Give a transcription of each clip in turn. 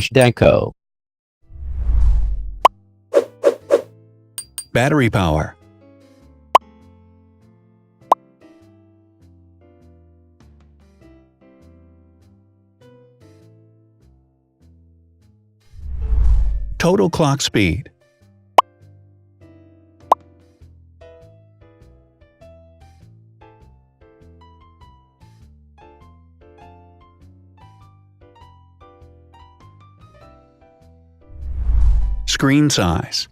Deco. Battery power. Total clock speed. Screen size.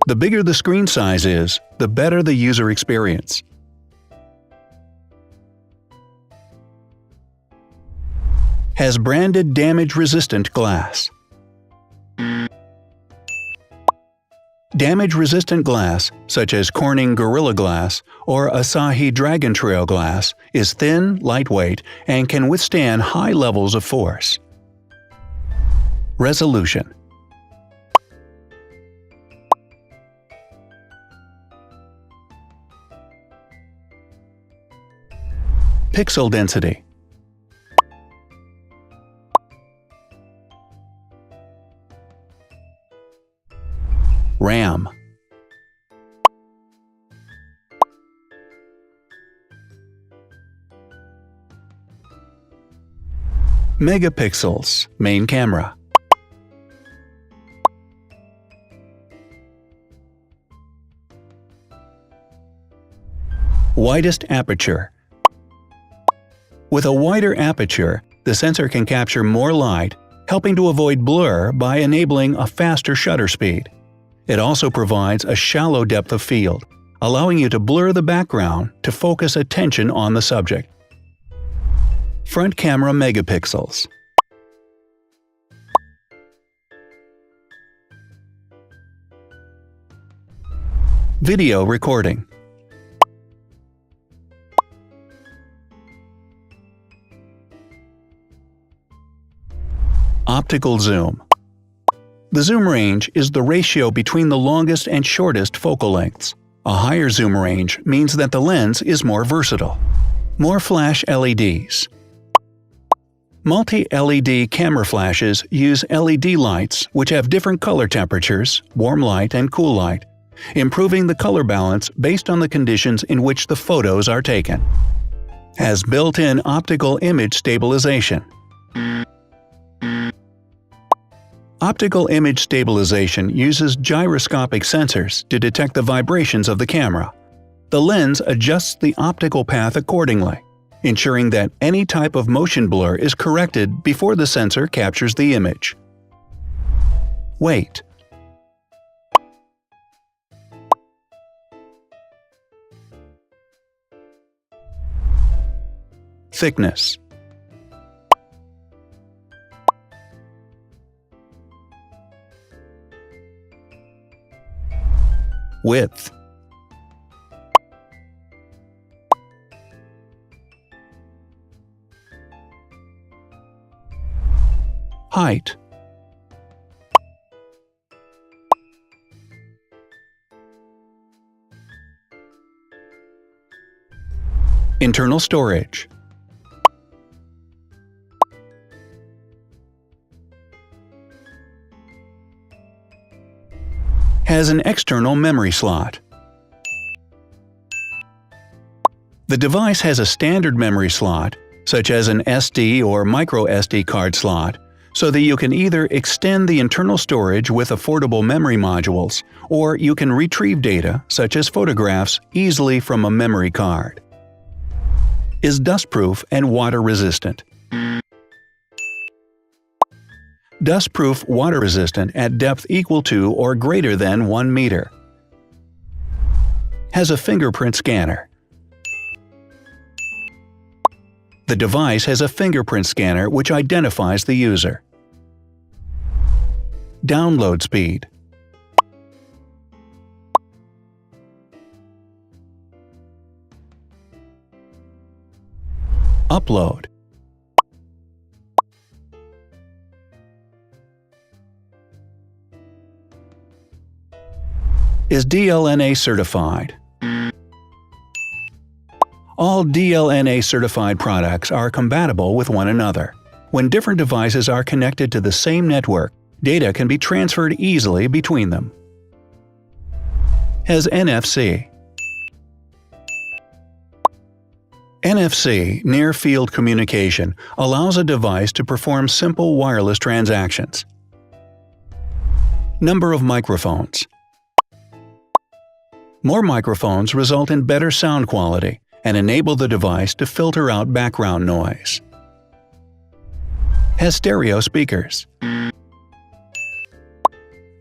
The bigger the screen size is, the better the user experience. Has branded damage-resistant glass. Damage-resistant glass, such as Corning Gorilla Glass or Asahi Dragon Trail Glass, is thin, lightweight, and can withstand high levels of force. Resolution. Pixel density. RAM. Megapixels, main camera. Widest aperture. With a wider aperture, the sensor can capture more light, helping to avoid blur by enabling a faster shutter speed. It also provides a shallow depth of field, allowing you to blur the background to focus attention on the subject. Front camera megapixels. Video recording. Optical zoom. The zoom range is the ratio between the longest and shortest focal lengths. A higher zoom range means that the lens is more versatile. More flash LEDs. Multi-LED camera flashes use LED lights which have different color temperatures, warm light and cool light, improving the color balance based on the conditions in which the photos are taken. Has built-in optical image stabilization. Optical image stabilization uses gyroscopic sensors to detect the vibrations of the camera. The lens adjusts the optical path accordingly, ensuring that any type of motion blur is corrected before the sensor captures the image. Weight. Thickness. Width. Height. Internal storage. Has an external memory slot. The device has a standard memory slot, such as an SD or micro SD card slot, so that you can either extend the internal storage with affordable memory modules, or you can retrieve data, such as photographs, easily from a memory card. Is dustproof and water-resistant. Dustproof water-resistant at depth equal to or greater than 1 meter. Has a fingerprint scanner. The device has a fingerprint scanner which identifies the user. Download speed. Upload. Is DLNA certified. All DLNA certified products are compatible with one another. When different devices are connected to the same network, data can be transferred easily between them. Has NFC. NFC, near-field communication, allows a device to perform simple wireless transactions. Number of microphones. More microphones result in better sound quality and enable the device to filter out background noise. Has stereo speakers.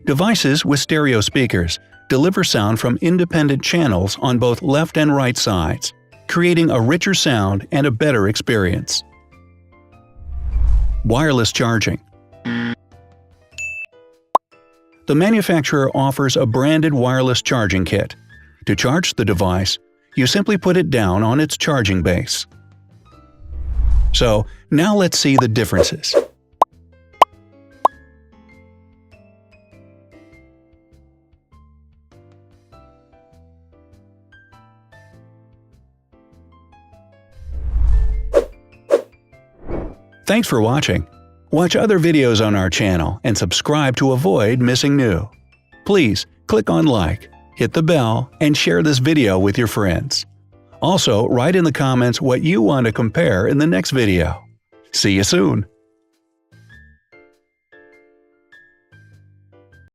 Devices with stereo speakers deliver sound from independent channels on both left and right sides, creating a richer sound and a better experience. Wireless charging. The manufacturer offers a branded wireless charging kit. To charge the device, you simply put it down on its charging base. So, now let's see the differences. Thanks for watching. Watch other videos on our channel and subscribe to avoid missing new. Please click on like, hit the bell, and share this video with your friends. Also, write in the comments what you want to compare in the next video. See you soon!